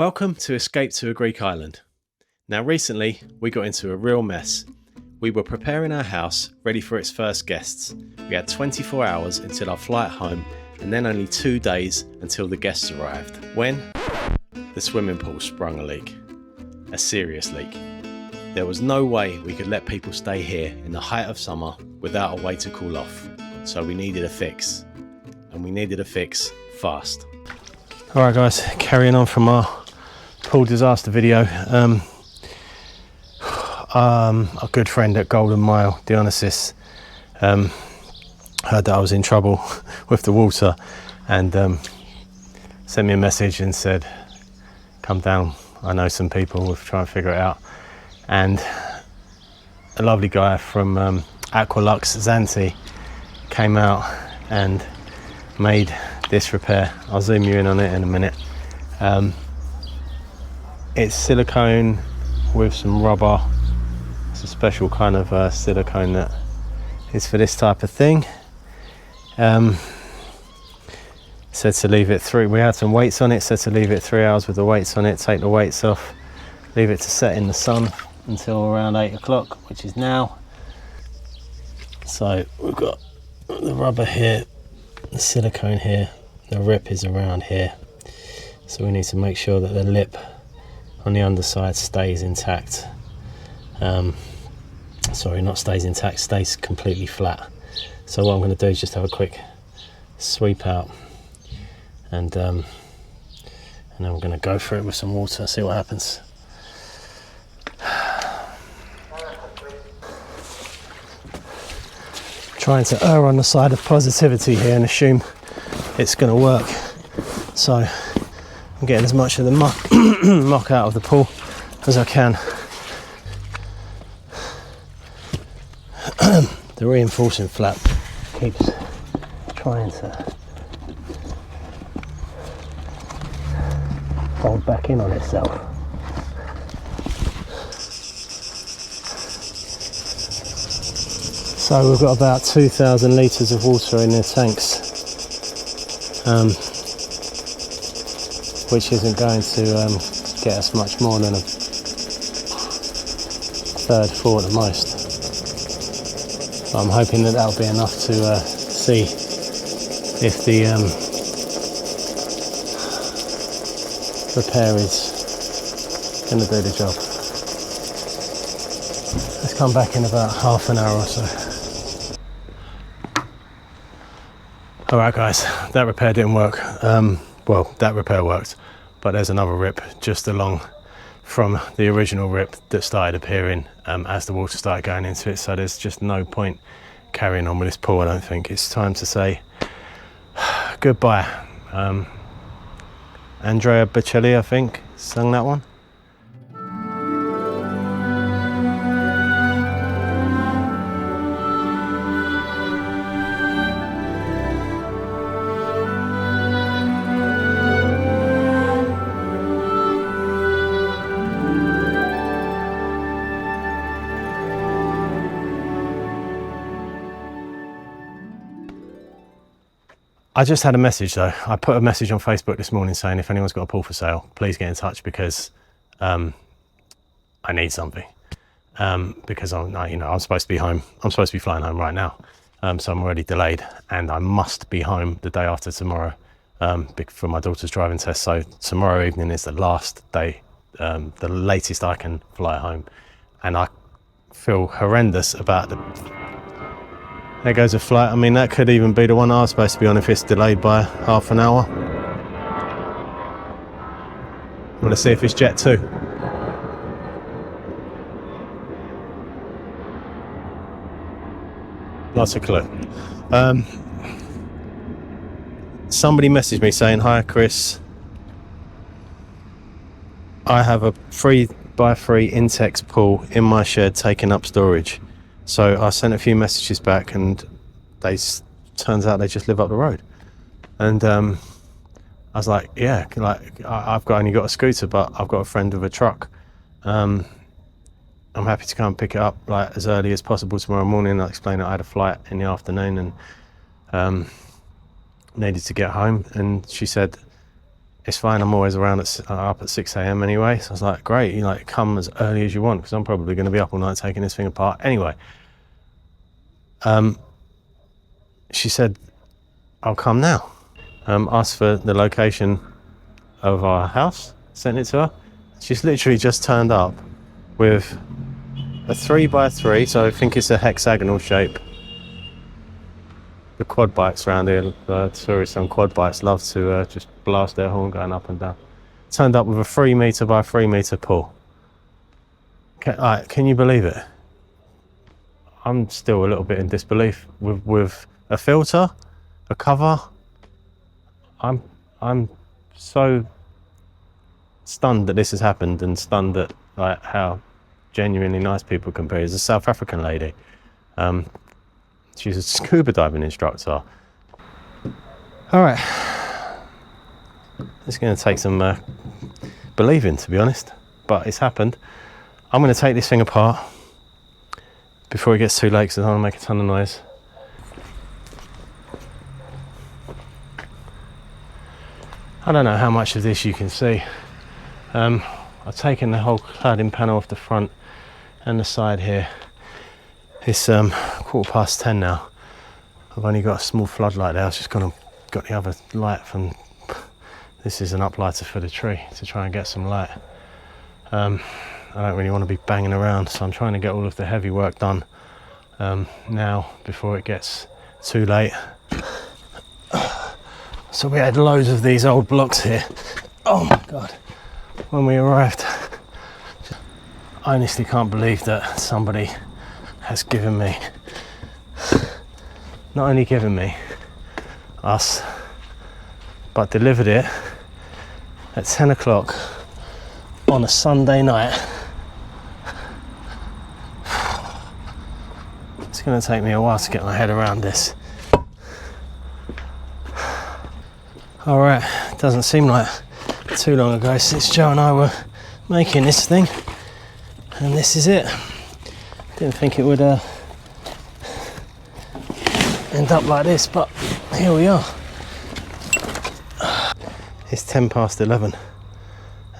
Welcome to Escape to a Greek Island. Now recently we got into a real mess. We were preparing our house ready for its first guests. We had 24 hours until our flight home and then only 2 days until the guests arrived. When the swimming pool sprung a leak. A serious leak. There was no way we could let people stay here in the height of summer without a way to cool off. So we needed a fix. And we needed a fix fast. Alright guys, carrying on from our pool disaster video. A good friend at Golden Mile, Dionysus, heard that I was in trouble with the water and sent me a message and said, come down, I know some people, we'll try and figure it out. And a lovely guy from Aqualux, Zanti, came out and made this repair. I'll zoom you in on it in a minute. It's silicone with some rubber. It's a special kind of silicone that is for this type of thing. Said to leave it we had some weights on it, said to leave it 3 hours with the weights on it, take the weights off, leave it to set in the sun until around 8 o'clock, which is now. So we've got the rubber here, the silicone here, the rip is around here. So we need to make sure that the lip on the underside stays intact. Sorry, not stays intact, stays completely flat. So what I'm going to do is just have a quick sweep out and then we're going to go for it with some water, see what happens. Trying to err on the side of positivity here and assume it's going to work. So I'm getting as much of the muck out of the pool as I can. The reinforcing flap keeps trying to fold back in on itself. So we've got about 2,000 litres of water in the tanks, which isn't going to get us much more than a third, four at the most. I'm hoping that that'll be enough to see if the repair is going to do the job. Let's come back in about half an hour or so. Alright guys, that repair didn't work. Well, that repair worked, but there's another rip just along from the original rip that started appearing as the water started going into it, so there's just no point carrying on with this pool. I don't think it's time to say goodbye. Andrea Bocelli, I think, sung that one. I just had a message though. I put a message on Facebook this morning saying if anyone's got a pool for sale, please get in touch because I need something. Because I'm supposed to be home. I'm supposed to be flying home right now. So I'm already delayed and I must be home the day after tomorrow for my daughter's driving test. So tomorrow evening is the last day, the latest I can fly home. And I feel horrendous about There goes a flight. I mean, that could even be the one I was supposed to be on if it's delayed by half an hour. I'm going to see if it's Jet 2. Not a clue. Somebody messaged me saying, hi Chris, I have a 3x3 Intex pool in my shed taking up storage. So I sent a few messages back and turns out they just live up the road. And I was like, yeah, I've only got a scooter, but I've got a friend with a truck. I'm happy to come and pick it up as early as possible tomorrow morning. I explained that I had a flight in the afternoon and needed to get home. And she said, it's fine, I'm always around up at 6 a.m. anyway. So I was like, great, you like come as early as you want, because I'm probably going to be up all night taking this thing apart anyway. She said, I'll come now. Asked for the location of our house, sent it to her. She's literally just turned up with a 3x3, so I think it's a hexagonal shape. The quad bikes around here, tourists on quad bikes love to just blast their horn going up and down. Turned up with a 3 metre by 3 metre pool. Can you believe it? I'm still a little bit in disbelief with a filter, a cover. I'm so stunned that this has happened, and stunned at like how genuinely nice people can be. There's a South African lady. She's a scuba diving instructor. All right, it's going to take some believing, to be honest, but it's happened. I'm going to take this thing apart before it gets too late, because I don't want to make a ton of noise. I don't know how much of this you can see. I've taken the whole cladding panel off the front and the side here. It's 10:15 now. I've only got a small floodlight there. I've just got the other light from, this is an uplighter for the tree to try and get some light. I don't really want to be banging around, so I'm trying to get all of the heavy work done now before it gets too late. So we had loads of these old blocks here. Oh my God, when we arrived. I honestly can't believe that somebody has given me, not only given me, us, but delivered it at 10 o'clock on a Sunday night. It's going to take me a while to get my head around this. Alright, doesn't seem like too long ago since Joe and I were making this thing, and this is it. Didn't think it would end up like this, but here we are. It's 11:10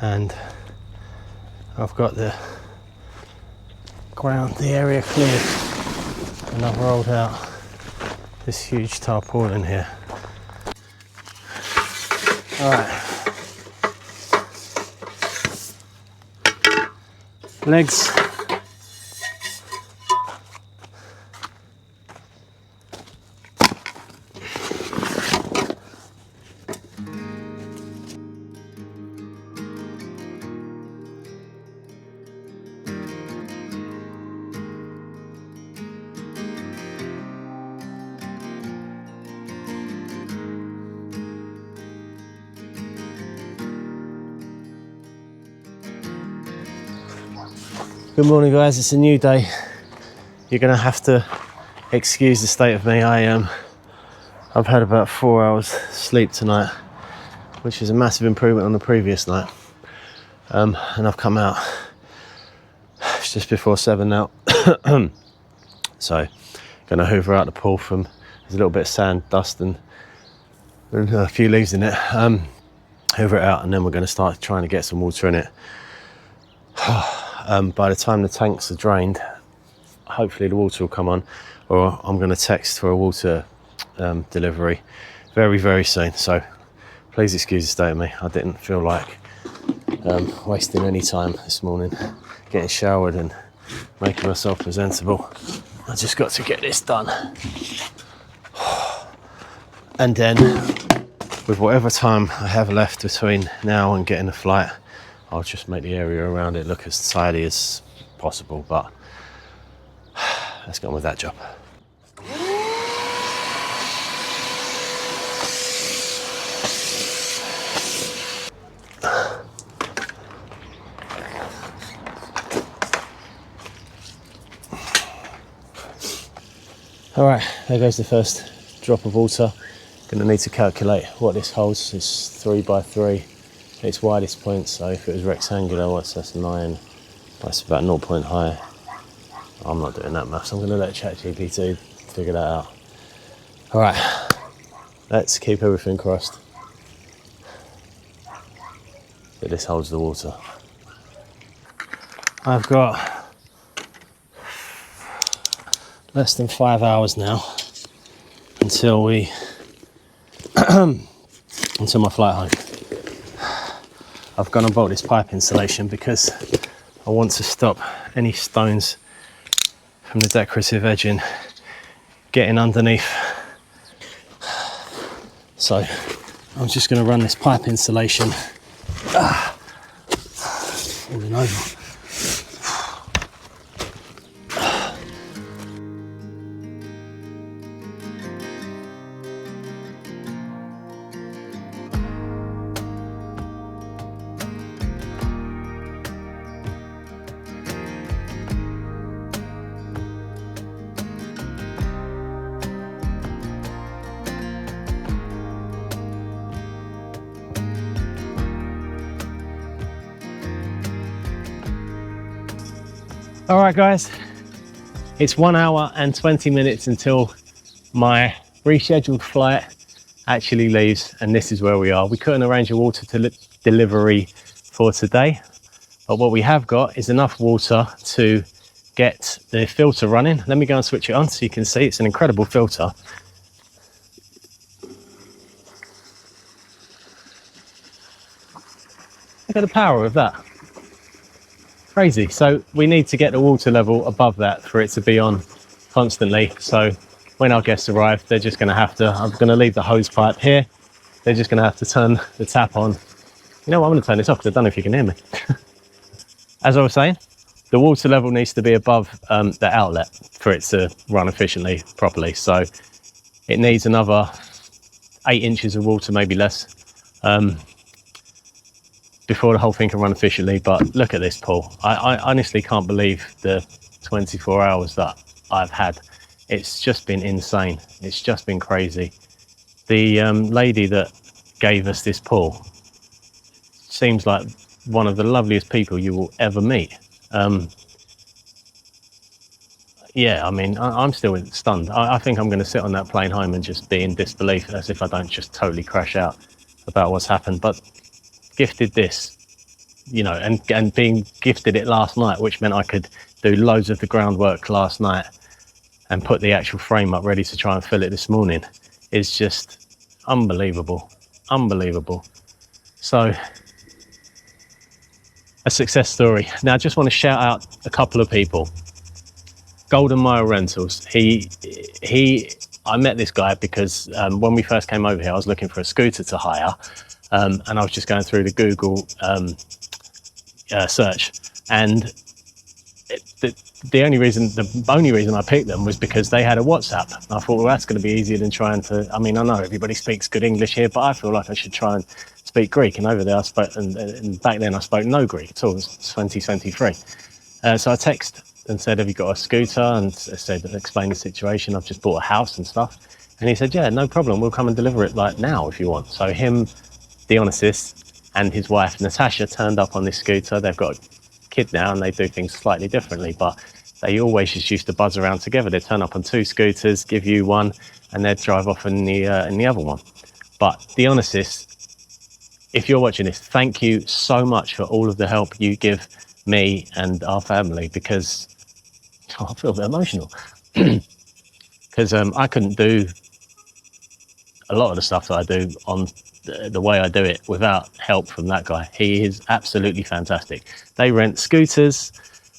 and I've got the area cleared, and I've rolled out this huge tarpaulin here. Alright, legs. Good morning, guys. It's a new day. You're gonna have to excuse the state of me. I've had about 4 hours sleep tonight, which is a massive improvement on the previous night. And I've come out. It's just before 7 now. So, gonna hoover out the pool from. There's a little bit of sand, dust, and a few leaves in it. Hoover it out, and then we're gonna start trying to get some water in it. By the time the tanks are drained, hopefully the water will come on, or I'm going to text for a water delivery very, very soon. So please excuse the state of me. I didn't feel like wasting any time this morning getting showered and making myself presentable. I just got to get this done. And then, with whatever time I have left between now and getting the flight, I'll just make the area around it look as tidy as possible, but let's get on with that job. All right, there goes the first drop of water. Gonna need to calculate what this holds. It's 3x3. Its widest point, so if it was rectangular, that's 9. That's about 0 point high. I'm not doing that maths. I'm going to let ChatGPT figure that out. All right, let's keep everything crossed. but this holds the water. I've got less than 5 hours now until until my flight home. I've gone and bought this pipe insulation because I want to stop any stones from the decorative edging getting underneath. So I'm just going to run this pipe insulation falling over. All right, guys, it's 1 hour and 20 minutes until my rescheduled flight actually leaves, and this is where we are. We couldn't arrange a water delivery for today, but what we have got is enough water to get the filter running. Let me go and switch it on so you can see it's an incredible filter. Look at the power of that. Crazy. So we need to get the water level above that for it to be on constantly. So when our guests arrive, they're just going to have to, I'm going to leave the hose pipe here. They're just going to have to turn the tap on. You know what, I'm going to turn this off because I don't know if you can hear me. As I was saying, the water level needs to be above the outlet for it to run efficiently, properly. So it needs another 8 inches of water, maybe less, before the whole thing can run efficiently. But look at this pool. I honestly can't believe the 24 hours that I've had. It's just been insane. It's just been crazy. The lady that gave us this pool seems like one of the loveliest people you will ever meet. Yeah, I mean, I'm still stunned. I think I'm going to sit on that plane home and just be in disbelief, as if I don't just totally crash out about what's happened. But gifted this, you know, and being gifted it last night, which meant I could do loads of the groundwork last night and put the actual frame up ready to try and fill it this morning, is just unbelievable. So a success story. Now I just want to shout out a couple of people. Golden Mile Rentals. I met this guy because when we first came over here, I was looking for a scooter to hire. And I was just going through the Google search, and the only reason I picked them was because they had a WhatsApp. And I thought, well, that's going to be easier than trying to. I mean, I know everybody speaks good English here, but I feel like I should try and speak Greek. And over there, I spoke, and back then I spoke no Greek at all. It was 2023. So I texted and said, "Have you got a scooter?" And I said, explain the situation. I've just bought a house and stuff. And he said, "Yeah, no problem. We'll come and deliver it like now if you want." So him, Dionysus, and his wife Natasha turned up on this scooter. They've got a kid now and they do things slightly differently, but they always just used to buzz around together. They'd turn up on 2 scooters, give you one, and they'd drive off in the other one. But Dionysus, if you're watching this, thank you so much for all of the help you give me and our family, because I feel a bit emotional because I couldn't do a lot of the stuff that I do on the way I do it without help from that guy. He is absolutely fantastic. They rent scooters,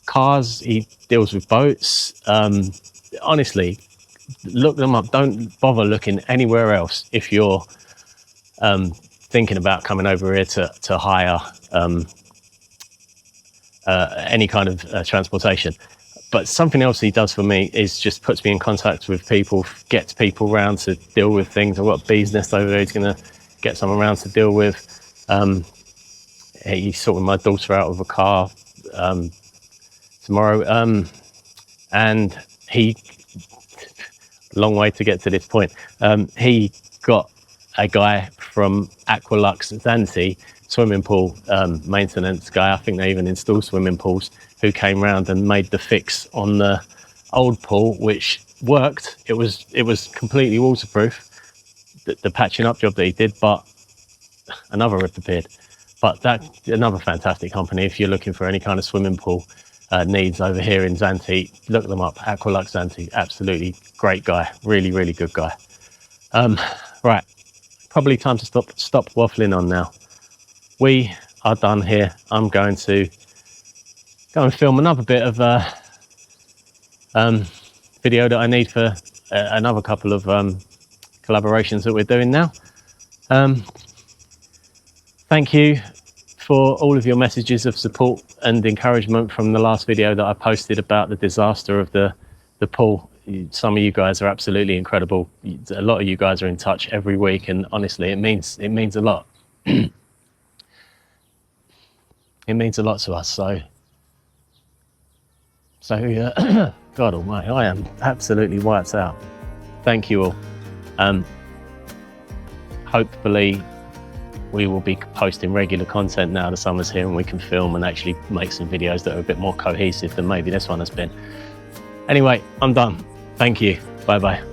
cars, he deals with boats. Honestly, look them up. Don't bother looking anywhere else if you're thinking about coming over here to hire any kind of transportation. But something else he does for me is just puts me in contact with people, gets people around to deal with things. I've got a bee's nest over there he's going to get someone around to deal with. He's sorting my daughter out of a car tomorrow. And he, long way to get to this point, he got a guy from Aqualux Zante swimming pool maintenance guy. I think they even install swimming pools, who came round and made the fix on the old pool, which worked. It was completely waterproof, the patching up job that he did, but another rip appeared. But that's another fantastic company. If you're looking for any kind of swimming pool needs over here in Zante, look them up. Aqualux Zante, absolutely great guy, really, really good guy. Right, probably time to stop waffling on now. We are done here. I'm going to go and film another bit of video that I need for another couple of collaborations that we're doing now. Thank you for all of your messages of support and encouragement from the last video that I posted about the disaster of the pool. Some of you guys are absolutely incredible. A lot of you guys are in touch every week, and honestly, it means a lot. It means a lot to us. So God almighty, I am absolutely wiped out. Thank you all. Hopefully we will be posting regular content now the summer's here, and we can film and actually make some videos that are a bit more cohesive than maybe this one has been. Anyway, I'm done. Thank you. Bye bye.